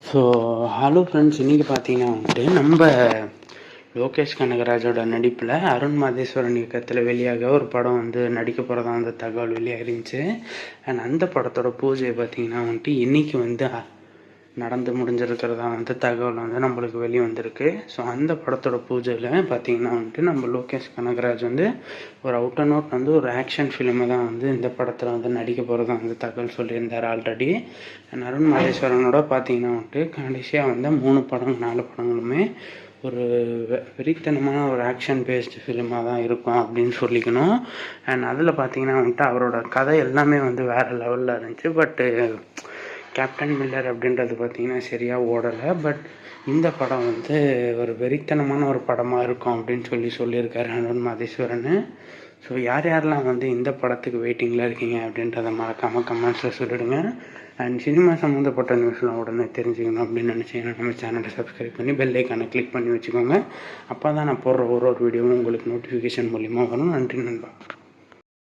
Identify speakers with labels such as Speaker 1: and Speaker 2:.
Speaker 1: So hello friends, இன்றைக்கி பார்த்தீங்கன்னா வந்துட்டு நம்ம லோகேஷ் கனகராஜோட நடிப்பில் அருண் மாதேஸ்வரன் இயக்கத்தில் வெளியாக ஒரு படம் வந்து நடிக்க போகிறதா வந்து தகவல் வெளியாக இருந்துச்சு. அண்ட் அந்த படத்தோட பூஜை பார்த்திங்கன்னா வந்துட்டு இன்றைக்கி வந்து நடந்து முடிஞ்சிருக்கிறதா வந்து தகவல் வந்து நம்மளுக்கு வெளியே வந்திருக்கு. ஸோ அந்த படத்தோட பூஜையில் பார்த்திங்கன்னா வந்துட்டு நம்ம லோகேஷ் கனகராஜ் வந்து ஒரு அவுட் அண்ட் அவுட் வந்து ஒரு ஆக்ஷன் ஃபிலிமை தான் வந்து இந்த படத்தில் வந்து நடிக்க போகிறதா வந்து தகவல் சொல்லியிருந்தார் ஆல்ரெடி. அருண் மாதேஸ்வரனோட பார்த்திங்கன்னா வந்துட்டு கடைசியாக வந்து 4 படங்களுமே ஒரு வெறித்தனமான ஒரு ஆக்ஷன் பேஸ்டு ஃபிலிமாக தான் இருக்கும் அப்படின்னு சொல்லிக்கணும். அண்ட் அதில் பார்த்திங்கன்னா வந்துட்டு அவரோட கதை எல்லாமே வந்து வேறு லெவலில் இருந்துச்சு. பட்டு கேப்டன் மில்லர் அப்படின்றது பார்த்திங்கன்னா சரியாக ஓடலை. பட் இந்த படம் வந்து ஒரு வெறித்தனமான ஒரு படமாக இருக்கும் அப்படின்னு சொல்லியிருக்காரு அருண் மாதேஸ்வரன். ஸோ யாரெல்லாம் வந்து இந்த படத்துக்கு வெயிட்டிங்கில் இருக்கீங்க அப்படின்றத மறக்காமல் கமெண்ட்ஸில் சொல்லிவிடுங்க. அண்ட் சினிமா சம்மந்தப்பட்ட நியூஸ்லாம் உடனே தெரிஞ்சுக்கணும் அப்படின்னு நினச்சிங்கன்னா நம்ம சேனலை சப்ஸ்கிரைப் பண்ணி பெல் ஐக்கானை கிளிக் பண்ணி வச்சுக்கோங்க. அப்போ தான் நான் போடுற ஒரு வீடியோவும் உங்களுக்கு நோட்டிஃபிகேஷன் மூலிமா வரும். நன்றி நண்பா.